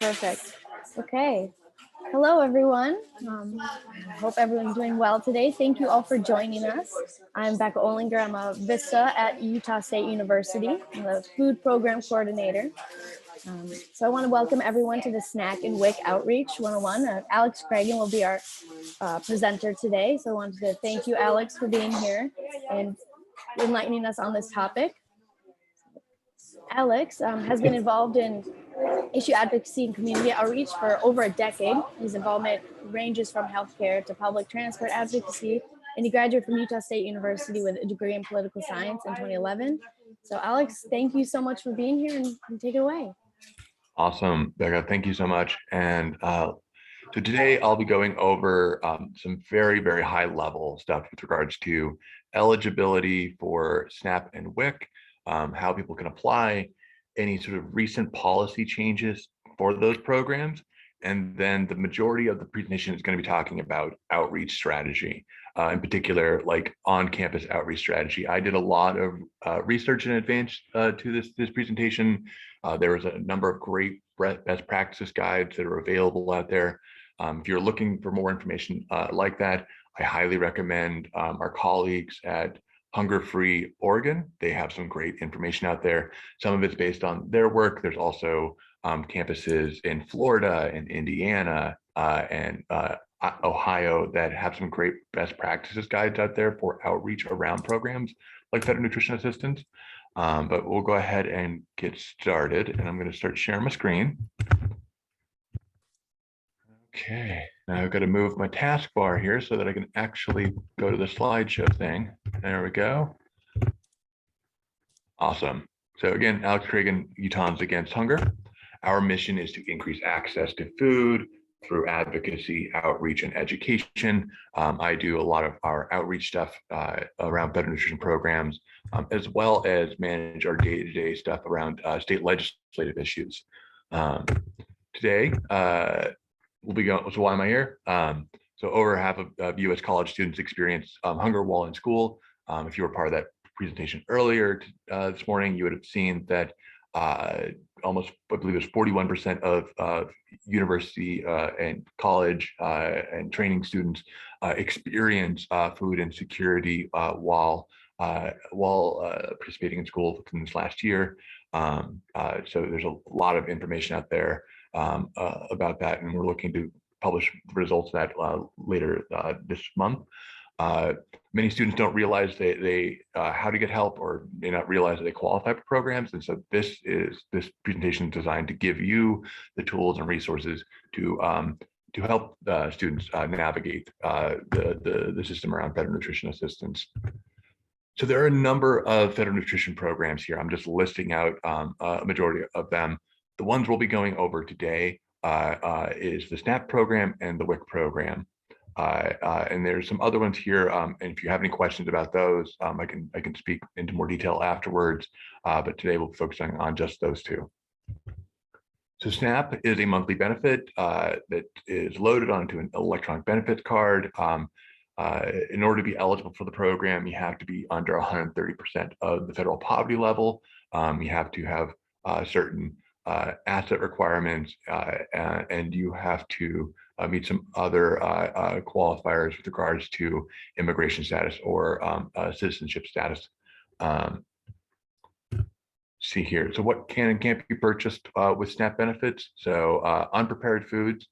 Perfect. Okay. Hello, everyone. I hope everyone's doing well today. Thank you all for joining us. I'm Becca Olinger. I'm a Vista at Utah State University. I'm the food program coordinator. So I want to welcome everyone to the SNAP and WIC Outreach 101. Alex Cragun will be our presenter today. So I wanted to thank you, Alex, for being here and enlightening us on this topic. Alex has been involved in issue advocacy and community outreach for over a decade. His involvement ranges from healthcare to public transport advocacy, and he graduated from Utah State University with a degree in political science in 2011. So Alex, thank you so much for being here, and take it away. Awesome, Becca, thank you so much. And so today I'll be going over some very, very high level stuff with regards to eligibility for SNAP and WIC, how people can apply, any sort of recent policy changes for those programs. And then the majority of the presentation is going to be talking about outreach strategy, in particular, like on-campus outreach strategy. I did a lot of research in advance to this presentation. There was a number of great best practices guides that are available out there. If you're looking for more information like that, I highly recommend our colleagues at Hunger Free Oregon. They have some great information out there. Some of it's based on their work. There's also campuses in Florida and Indiana and Ohio that have some great best practices guides out there for outreach around programs like federal nutrition assistance. But we'll go ahead and get started, and I'm going to start sharing my screen. Okay, now I've got to move my taskbar here so that I can actually go to the slideshow thing. There we go. Awesome. So again, Alex Cragun, Utahns Against Hunger. Our mission is to increase access to food through advocacy, outreach, and education. I do a lot of our outreach stuff around federal nutrition programs, as well as manage our day-to-day stuff around state legislative issues. Today, we'll be going, so why am I here? So over half of US college students experience hunger while in school. If you were part of that presentation earlier this morning, you would have seen that almost, I believe it was 41% of university and college and training students experience food insecurity while participating in school within this last year. So there's a lot of information out there about that, and we're looking to publish the results of that later this month. Many students don't realize they how to get help, or may not realize that they qualify for programs, and so this presentation is designed to give you the tools and resources to help students navigate the system around federal nutrition assistance. So there are a number of federal nutrition programs here. I'm just listing out a majority of them. The ones we'll be going over today is the SNAP program and the WIC program. And there's some other ones here. And if you have any questions about those, I can speak into more detail afterwards. But today we'll be focusing on just those two. So SNAP is a monthly benefit that is loaded onto an electronic benefits card. In order to be eligible for the program, you have to be under 130% of the federal poverty level. You have to have certain asset requirements, and you have to meet some other qualifiers with regards to immigration status or citizenship status. See here, so what can and can't be purchased with SNAP benefits? So unprepared foods,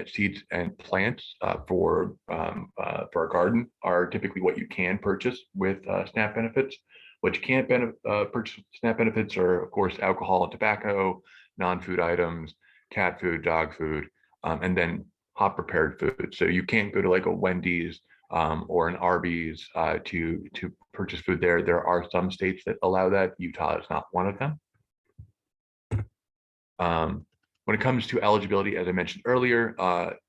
seeds and plants for our garden are typically what you can purchase with SNAP benefits. What you can't purchase with SNAP benefits are, of course, alcohol and tobacco, non-food items, cat food, dog food, and then hot prepared food. So you can't go to like a Wendy's or an Arby's to purchase food there. There are some states that allow that. Utah is not one of them. When it comes to eligibility, as I mentioned earlier,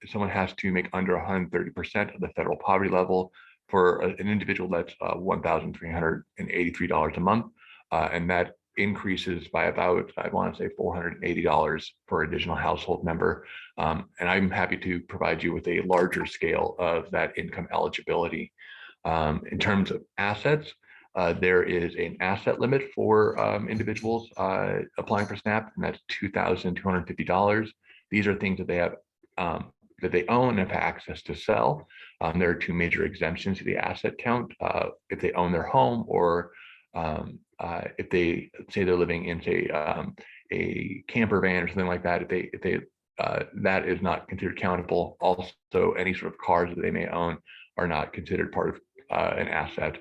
someone has to make under 130% of the federal poverty level. For an individual, that's $1,383 a month, and that increases by about, I want to say, $480 per additional household member. And I'm happy to provide you with a larger scale of that income eligibility. In terms of assets, There is an asset limit for individuals applying for SNAP, and that's $2,250. These are things that they have that they own and have access to sell. There are two major exemptions to the asset count if they own their home, or if they say they're living in, say, a camper van or something like that. If they that is not considered countable. Also, any sort of cars that they may own are not considered part of an asset.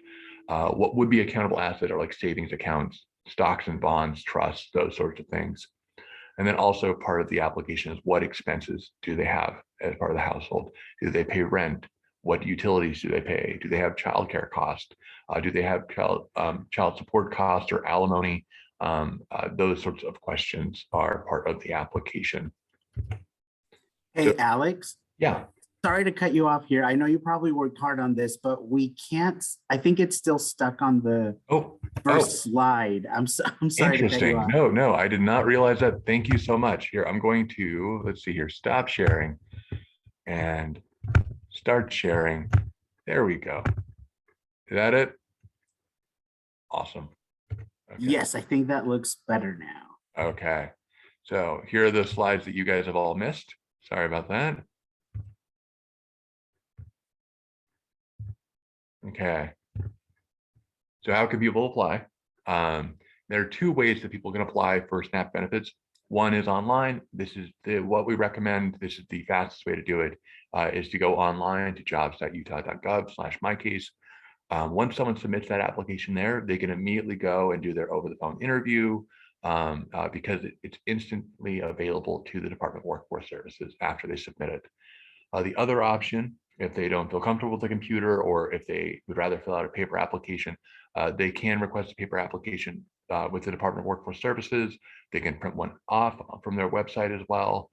What would be a countable asset are like savings accounts, stocks and bonds, trusts, those sorts of things. And then also part of the application is what expenses do they have as part of the household? Do they pay rent? What utilities do they pay? Do they have childcare costs? Do they have child support costs or alimony? Those sorts of questions are part of the application. Hey, So, Alex, yeah. sorry to cut you off here. I know you probably worked hard on this, but we can't, I think it's still stuck on the first slide. I'm sorry to cut you Interesting. off. No, I did not realize that. Thank you so much. Here, I'm going to, let's see here, stop sharing and start sharing. There we go. Is that it? Awesome. Okay. Yes, I think that looks better now. Okay. So here are the slides that you guys have all missed. Sorry about that. Okay. So how can people apply? There are two ways that people can apply for SNAP benefits. One is online. This is what we recommend. This is the fastest way to do it, is to go online to jobs.utah.gov/mycase. Once someone submits that application there, they can immediately go and do their over-the-phone interview because it's instantly available to the Department of Workforce Services after they submit it. The other option, if they don't feel comfortable with the computer, or if they would rather fill out a paper application, they can request a paper application with the Department of Workforce Services. They can print one off from their website as well.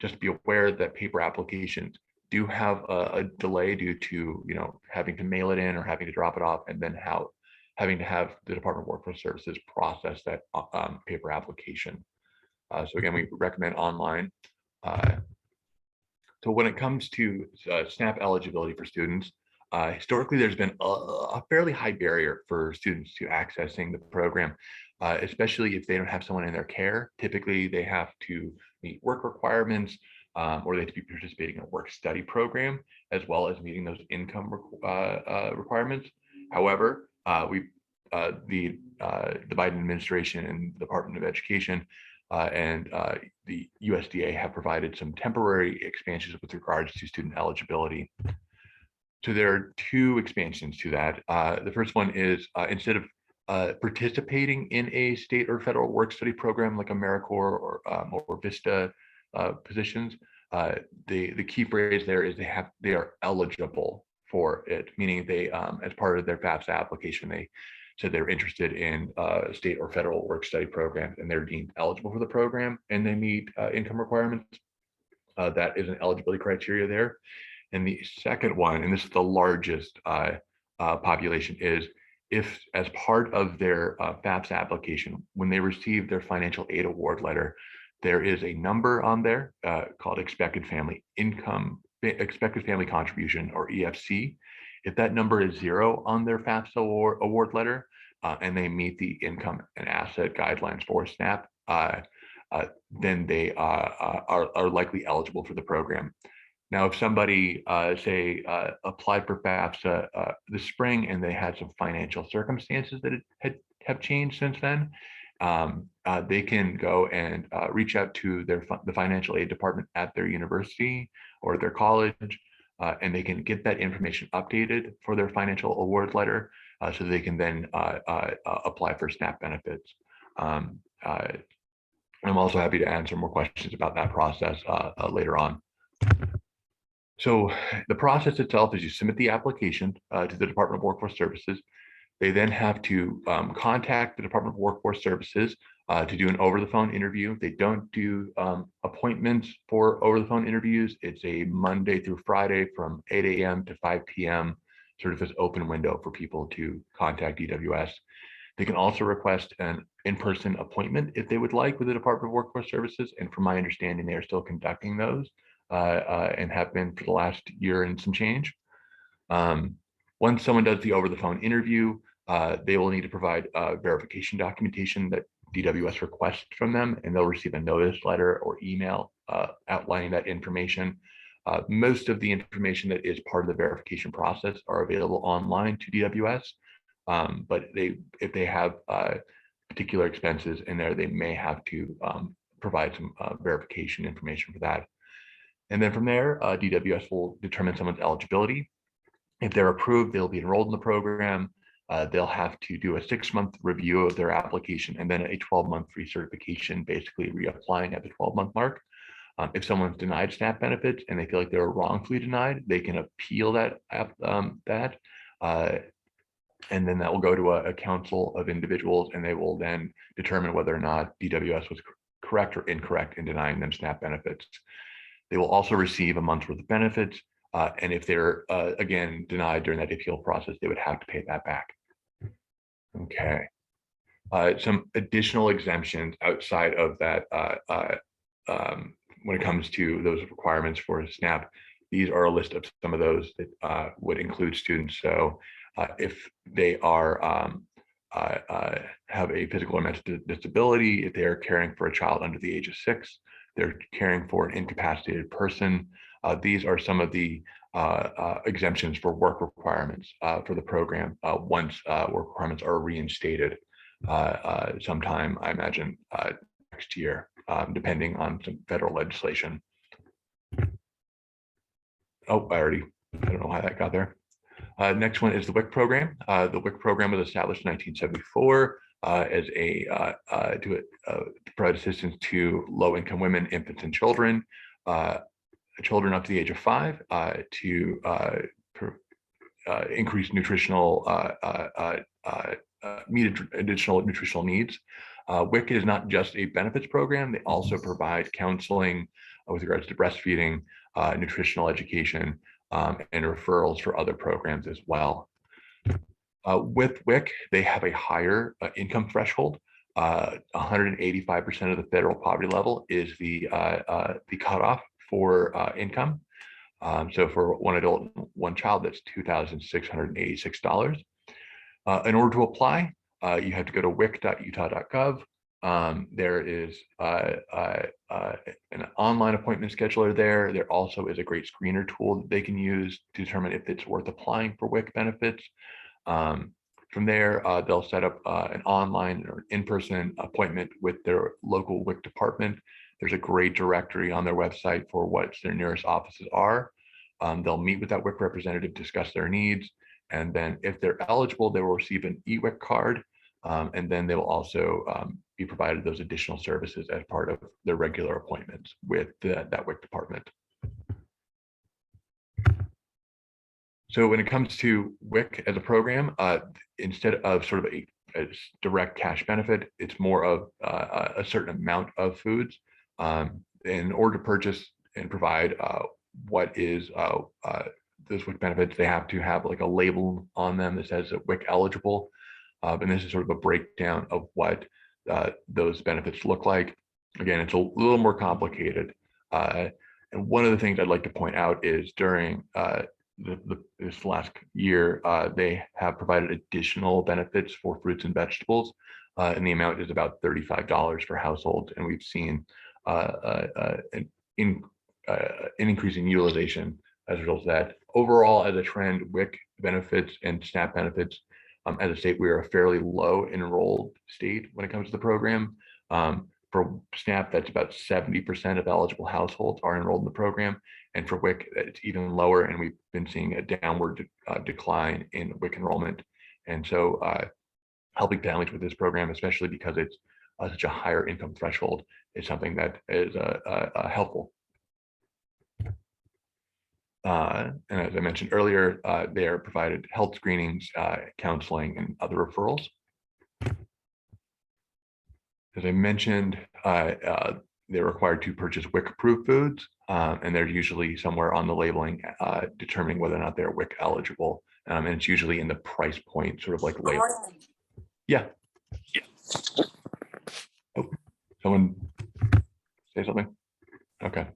Just be aware that paper applications do have a delay due to, having to mail it in or having to drop it off, and then having to have the Department of Workforce Services process that paper application. So again, we recommend online. So when it comes to SNAP eligibility for students, historically, there's been a fairly high barrier for students to accessing the program, especially if they don't have someone in their care. Typically, they have to meet work requirements, or they have to be participating in a work study program, as well as meeting those income requirements. However, the Biden administration and the Department of Education and the USDA have provided some temporary expansions with regards to student eligibility. So there are two expansions to that. The first one is instead of participating in a state or federal work study program like AmeriCorps or VISTA positions, the key phrase there is they are eligible for it, meaning they, as part of their FAFSA application, they said they're interested in state or federal work study programs, and they're deemed eligible for the program, and they meet income requirements. That is an eligibility criteria there. And the second one, and this is the largest population, is if as part of their FAFSA application, when they receive their financial aid award letter, there is a number on there called expected family contribution, or EFC. If that number is 0 on their FAFSA award letter, and they meet the income and asset guidelines for SNAP, then they are likely eligible for the program. Now, if somebody, say, applied for FAFSA this spring and they had some financial circumstances that have changed since then, they can go and reach out to the financial aid department at their university or their college, and they can get that information updated for their financial award letter, so they can then apply for SNAP benefits. I'm also happy to answer more questions about that process later on. So the process itself is you submit the application to the Department of Workforce Services. They then have to contact the Department of Workforce Services to do an over-the-phone interview. They don't do appointments for over-the-phone interviews. It's a Monday through Friday from 8 a.m. to 5 p.m., sort of this open window for people to contact DWS. They can also request an in-person appointment if they would like with the Department of Workforce Services. And from my understanding, they are still conducting those and have been for the last year and some change. Once someone does the over-the-phone interview, They will need to provide verification documentation that DWS requests from them, and they'll receive a notice letter or email outlining that information. Most of the information that is part of the verification process are available online to DWS, but if they have particular expenses in there, they may have to provide some verification information for that. And then from there, DWS will determine someone's eligibility. If they're approved, they'll be enrolled in the program. They'll have to do a 6-month review of their application and then a 12-month recertification, basically reapplying at the 12-month mark. If someone's denied SNAP benefits and they feel like they were wrongfully denied, they can appeal that, and then that will go to a council of individuals, and they will then determine whether or not DWS was correct or incorrect in denying them SNAP benefits. They will also receive a month's worth of benefits, and if they're, again, denied during that appeal process, they would have to pay that back. Okay. Some additional exemptions outside of that when it comes to those requirements for SNAP. These are a list of some of those that would include students. So if they are have a physical or mental disability, if they're caring for a child under the age of 6, they're caring for an incapacitated person. These are some of the exemptions for work requirements for the program once work requirements are reinstated sometime, I imagine, next year, depending on some federal legislation. Oh, I don't know how that got there. Next one is the WIC program. The WIC program was established in 1974 as to provide assistance to low-income women, infants, and children up to the age of 5 to increase nutritional meet additional nutritional needs. WIC is not just a benefits program; they also provide counseling with regards to breastfeeding, nutritional education, and referrals for other programs as well. With WIC, they have a higher income threshold. 185% of the federal poverty level is the cutoff for income. So for one adult, one child, that's $2,686. In order to apply, you have to go to wic.utah.gov. There is an online appointment scheduler there. There also is a great screener tool that they can use to determine if it's worth applying for WIC benefits. From there, they'll set up an online or in-person appointment with their local WIC department. There's a great directory on their website for what their nearest offices are. They'll meet with that WIC representative, discuss their needs, and then if they're eligible, they will receive an eWIC card, and then they will also be provided those additional services as part of their regular appointments with that WIC department. So when it comes to WIC as a program, instead of sort of a direct cash benefit, it's more of a certain amount of foods. In order to purchase and provide what is those WIC benefits, they have to have like a label on them that says WIC eligible. And this is sort of a breakdown of what those benefits look like. Again, it's a little more complicated. And one of the things I'd like to point out is during this last year, they have provided additional benefits for fruits and vegetables, and the amount is about $35 for households. And we've seen an increase in utilization as a result of that. Overall, as a trend, WIC benefits and SNAP benefits, as a state, we are a fairly low enrolled state when it comes to the program. For SNAP, that's about 70% of eligible households are enrolled in the program. And for WIC, it's even lower, and we've been seeing a downward decline in WIC enrollment. And so helping families with this program, especially because it's such a higher income threshold, is something that is helpful. And as I mentioned earlier, they are provided health screenings, counseling, and other referrals. As I mentioned, they're required to purchase WIC-approved foods, and they're usually somewhere on the labeling determining whether or not they're WIC eligible. And it's usually in the price point, sort of like label. Yeah. Oh, someone say something? Okay.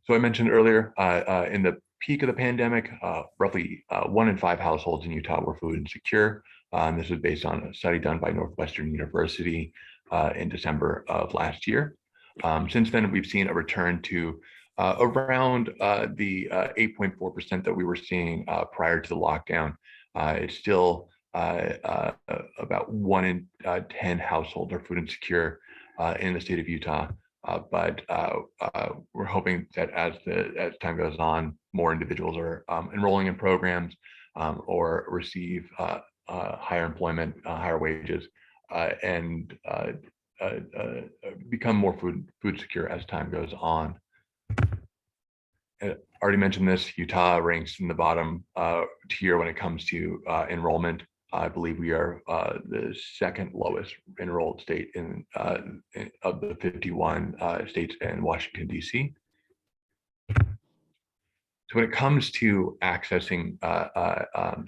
So I mentioned earlier in the peak of the pandemic, roughly 1 in 5 households in Utah were food insecure. And this was based on a study done by Northwestern University in December of last year. Since then, we've seen a return to around the 8.4% that we were seeing prior to the lockdown. It's still about 1 in 10 households are food insecure in the state of Utah. But we're hoping that as time goes on, more individuals are enrolling in programs or receive higher employment, higher wages, and become more food secure as time goes on. I already mentioned this, Utah ranks in the bottom tier when it comes to enrollment. I believe we are the second lowest enrolled state of the 51 states in Washington, D.C. So when it comes to accessing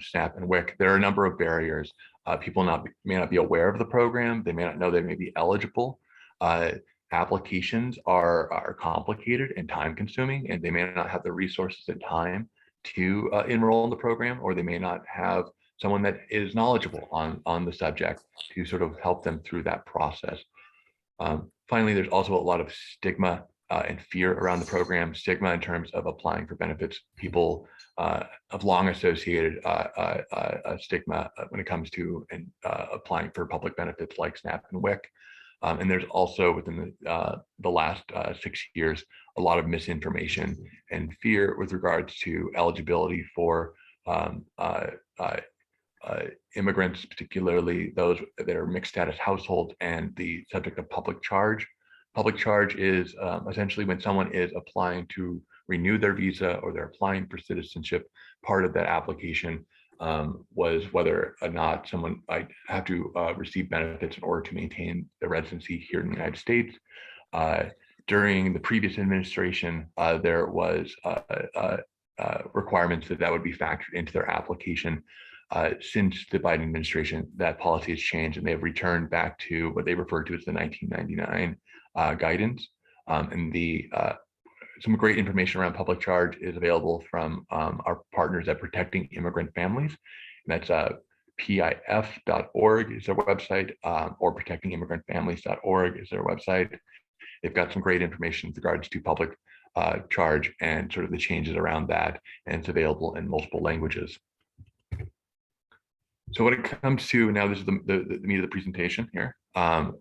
SNAP and WIC, there are a number of barriers. People may not be aware of the program. They may not know they may be eligible. Applications are complicated and time consuming, and they may not have the resources and time to enroll in the program, or they may not have someone that is knowledgeable on the subject to sort of help them through that process. Finally, there's also a lot of stigma and fear around the program. Stigma in terms of applying for benefits. People have long associated stigma when it comes to applying for public benefits like SNAP and WIC. And there's also within the last 6 years, a lot of misinformation and fear with regards to eligibility for immigrants, particularly those that are mixed status households, and the subject of public charge. Public charge is essentially when someone is applying to renew their visa or they're applying for citizenship. Part of that application was whether or not someone might have to receive benefits in order to maintain their residency here in the United States. During the previous administration, there was requirements that would be factored into their application. Since the Biden administration, that policy has changed, and they've returned back to what they refer to as the 1999 guidance. And some great information around public charge is available from our partners at Protecting Immigrant Families. And that's PIF.org is their website, or protectingimmigrantfamilies.org is their website. They've got some great information with regards to public charge and sort of the changes around that, and it's available in multiple languages. So when it comes to, now this is the meat of the presentation here. When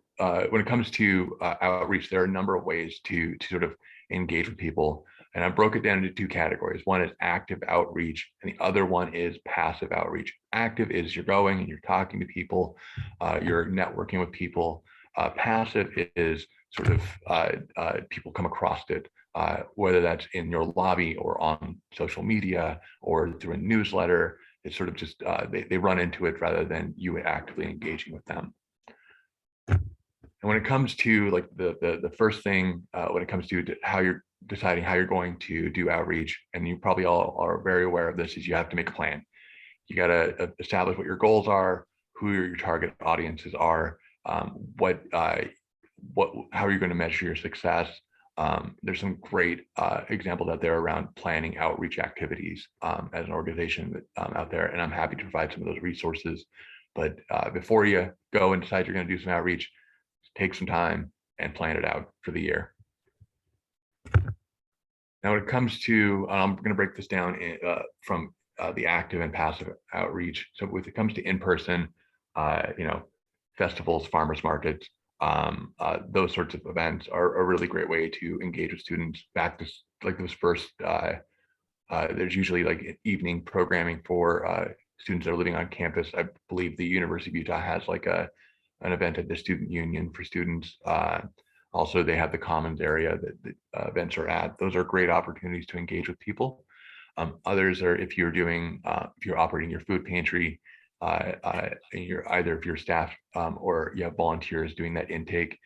it comes to outreach, there are a number of ways to sort of engage with people. And I broke it down into 2 categories. One is active outreach, and the other one is passive outreach. Active is you're going and you're talking to people, you're networking with people. Passive is sort of people come across it, whether that's in your lobby or on social media or through a newsletter. It's sort of just, they run into it rather than you actively engaging with them. And when it comes to like the first thing, when it comes to how you're deciding how you're going to do outreach, and you probably all are very aware of this, is you have to make a plan. You got to establish what your goals are, who your target audiences are, how are you going to measure your success. There's some great examples out there around planning outreach activities as an organization out there, and I'm happy to provide some of those resources. But before you go and decide you're going to do some outreach, take some time and plan it out for the year. Now, when it comes to, I'm going to break this down from the active and passive outreach. So when it comes to in-person, festivals, farmers markets, those sorts of events are a really great way to engage with students. Back to like those first, there's usually like evening programming for students that are living on campus. I believe the University of Utah has like an event at the Student Union for students. Also, they have the Commons area that the events are at. Those are great opportunities to engage with people. Others are if you're operating your food pantry, you're either if you're staff or you have volunteers doing that intake,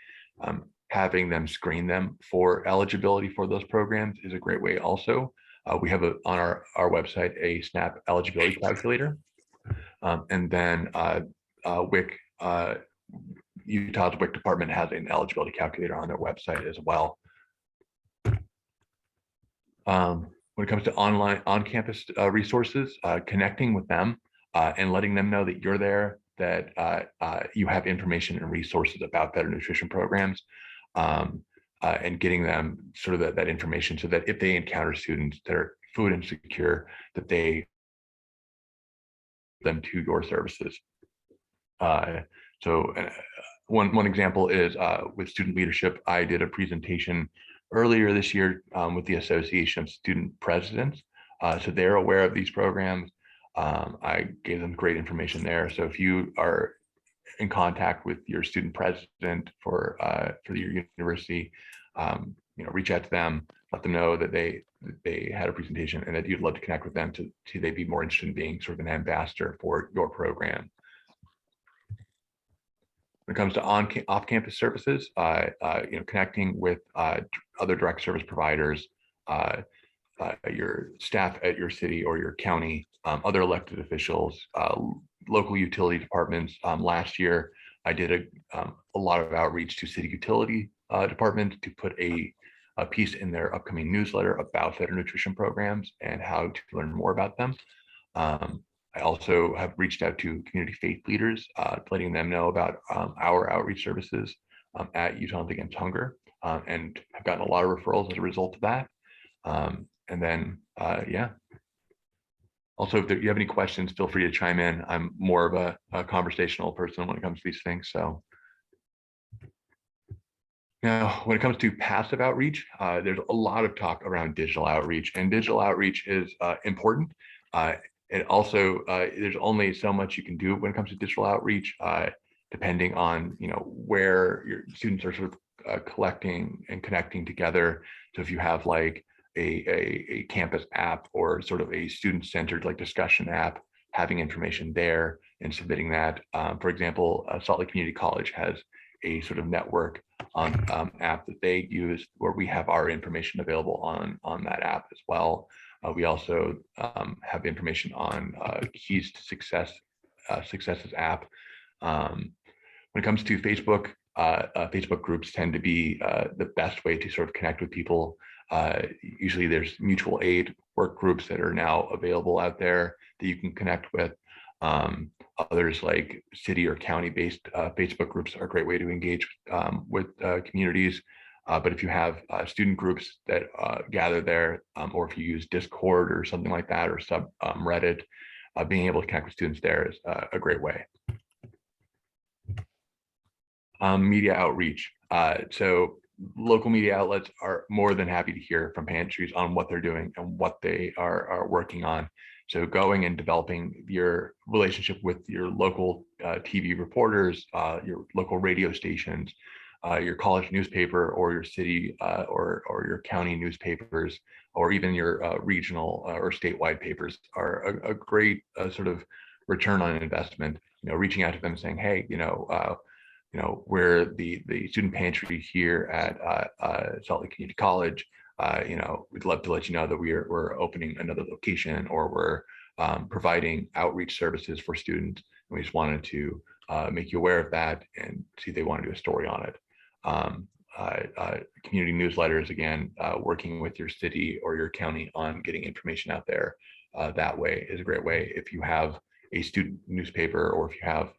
having them screen them for eligibility for those programs is a great way also. We have on our website a SNAP eligibility calculator, and then WIC, Utah's WIC department has an eligibility calculator on their website as well. when it comes to on-campus resources, connecting with them and letting them know that you're there, that you have information and resources about better nutrition programs, and getting them sort of that information so that if they encounter students that are food insecure, that they them to your services. So one example is with student leadership. I did a presentation earlier this year with the Association of Student Presidents. So they're aware of these programs. I gave them great information there. So if you are in contact with your student president for your university, reach out to them, let them know that they had a presentation and that you'd love to connect with them to they'd be more interested in being sort of an ambassador for your program. When it comes to off-campus services, connecting with other direct service providers, your staff at your city or your county, other elected officials, local utility departments. Last year, I did a lot of outreach to city utility departments to put a piece in their upcoming newsletter about better nutrition programs and how to learn more about them. I also have reached out to community faith leaders, letting them know about our outreach services at Utahns Against Hunger, and have gotten a lot of referrals as a result of that. And then, yeah. Also, if you have any questions, feel free to chime in. I'm more of a conversational person when it comes to these things. So now, when it comes to passive outreach, there's a lot of talk around digital outreach, and digital outreach is important. And also, there's only so much you can do when it comes to digital outreach, depending on where your students are sort of collecting and connecting together. So if you have like a campus app or sort of a student-centered like discussion app, having information there and submitting that. For example, Salt Lake Community College has a sort of network app that they use where we have our information available on that app as well. We also have information on Keys to Successes app. When it comes to Facebook, Facebook groups tend to be the best way to sort of connect with people. Usually there's mutual aid work groups that are now available out there that you can connect with. Others like city or county-based Facebook groups are a great way to engage with communities. But if you have student groups that gather there, or if you use Discord or something like that, or Reddit, being able to connect with students there is a great way. Media outreach. So local media outlets are more than happy to hear from pantries on what they're doing and what they are working on. So going and developing your relationship with your local TV reporters, your local radio stations, your college newspaper, or your city or your county newspapers, or even your regional or statewide papers are a great sort of return on investment. Reaching out to them saying, hey, we're the student pantry here at Salt Lake Community College. We'd love to let you know that we're opening another location, or we're providing outreach services for students. And we just wanted to make you aware of that and see if they want to do a story on it. Community newsletters, again, working with your city or your county on getting information out there that way is a great way. If you have a student newspaper, or if you have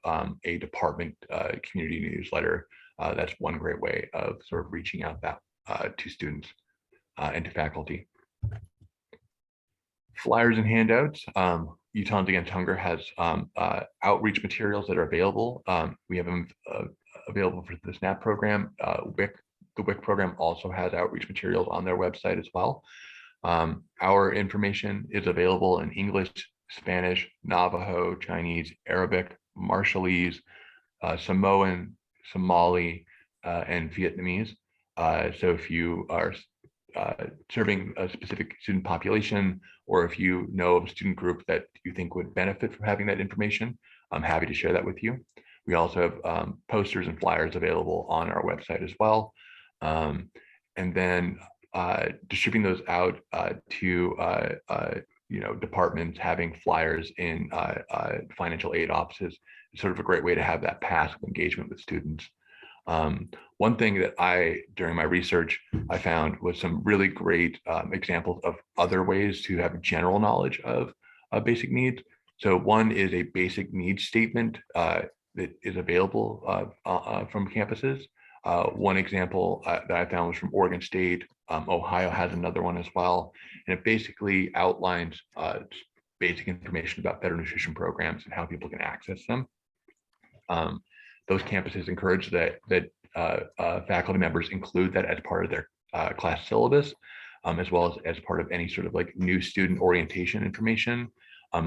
a department community newsletter, that's one great way of sort of reaching out to students and to faculty. Flyers and handouts. Utahns Against Hunger has outreach materials that are available. We have them available for the SNAP program. WIC, the WIC program also has outreach materials on their website as well. Our information is available in English, Spanish, Navajo, Chinese, Arabic, Marshallese, Samoan, Somali, and Vietnamese. So if you are serving a specific student population, or if you know of a student group that you think would benefit from having that information, I'm happy to share that with you. We also have posters and flyers available on our website as well. And then distributing those out to departments, having flyers in financial aid offices is sort of a great way to have that passive engagement with students. One thing that during my research, I found was some really great examples of other ways to have general knowledge of basic needs. So one is a basic needs statement that is available from campuses. One example that I found was from Oregon State. Ohio has another one as well. And it basically outlines basic information about better nutrition programs and how people can access them. Those campuses encourage that faculty members include that as part of their class syllabus, as well as part of any sort of like new student orientation information.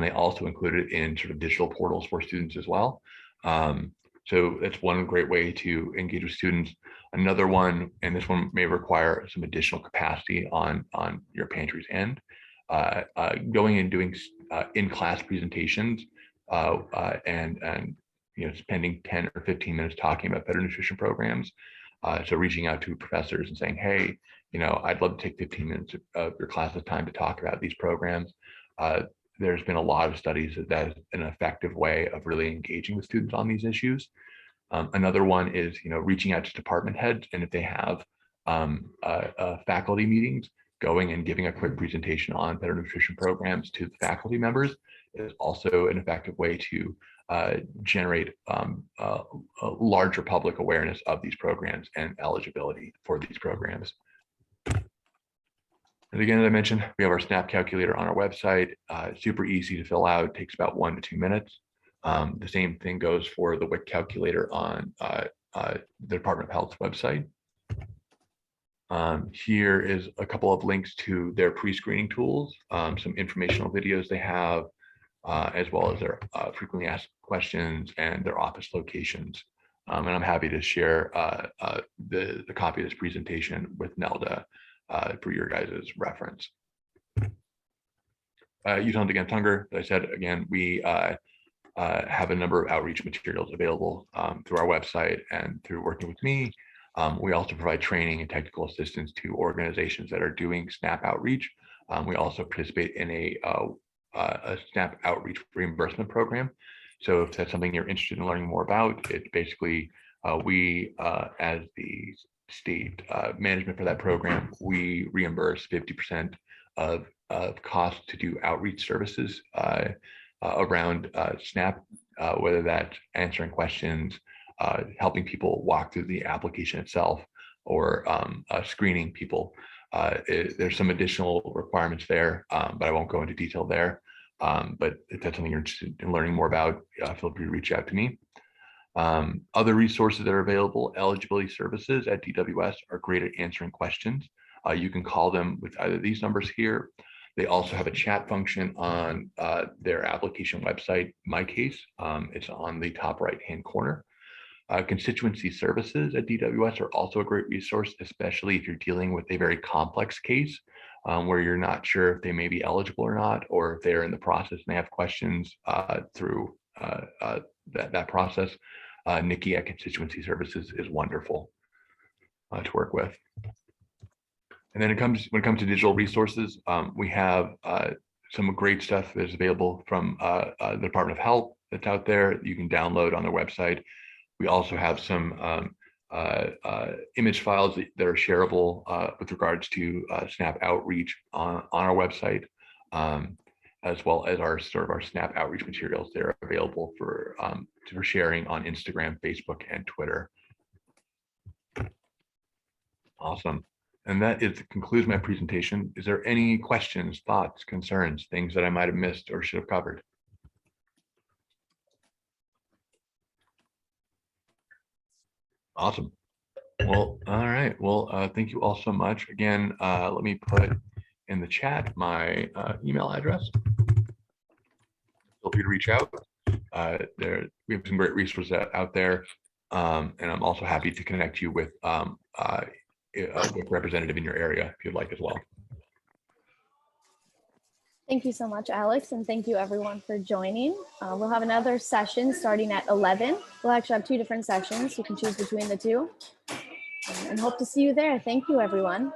They also include it in sort of digital portals for students as well. So that's one great way to engage with students. Another one, and this one may require some additional capacity on your pantry's end, going and doing in-class presentations and spending 10 or 15 minutes talking about better nutrition programs. So reaching out to professors and saying, hey, I'd love to take 15 minutes of your class's time to talk about these programs. There's been a lot of studies that is an effective way of really engaging with students on these issues. Another one is, reaching out to department heads, and if they have faculty meetings, going and giving a quick presentation on better nutrition programs to the faculty members is also an effective way to generate a larger public awareness of these programs and eligibility for these programs. And again, as I mentioned, we have our SNAP calculator on our website. Super easy to fill out, takes about 1 to 2 minutes. The same thing goes for the WIC calculator on the Department of Health's website. Here is a couple of links to their pre-screening tools, some informational videos they have, as well as their frequently asked questions and their office locations. And I'm happy to share the copy of this presentation with Nelda for your guys' reference. Utahns Against Hunger, as I said, again, we have a number of outreach materials available through our website and through working with me. We also provide training and technical assistance to organizations that are doing SNAP outreach. We also participate in a SNAP outreach reimbursement program. So if that's something you're interested in learning more about, it's basically we, as the state management for that program, we reimburse 50% of cost to do outreach services around SNAP, whether that's answering questions, helping people walk through the application itself, or screening people. There's some additional requirements there, but I won't go into detail there. But if that's something you're interested in learning more about, feel free to reach out to me. Other resources that are available, eligibility services at DWS are great at answering questions. You can call them with either these numbers here. They also have a chat function on their application website, My Case. It's on the top right-hand corner. Constituency services at DWS are also a great resource, especially if you're dealing with a very complex case where you're not sure if they may be eligible or not, or if they're in the process and they have questions through that process. Nikki at Constituency Services is wonderful to work with. And then when it comes to digital resources, we have some great stuff that's available from the Department of Health that's out there you can download on their website. We also have some image files that are shareable with regards to SNAP outreach on our website, as well as our SNAP outreach materials. They're available for sharing on Instagram, Facebook, and Twitter. Awesome. And that concludes my presentation. Is there any questions, thoughts, concerns, things that I might have missed or should have covered? Awesome. Well, all right. Well, thank you all so much. Again, let me put in the chat my email address. Feel free to reach out. We have some great resources out there. And I'm also happy to connect you with a representative in your area if you'd like as well. Thank you so much, Alex, and thank you everyone for joining. We'll have another session starting at 11. We'll actually have 2 different sessions. You can choose between the 2 and hope to see you there. Thank you, everyone.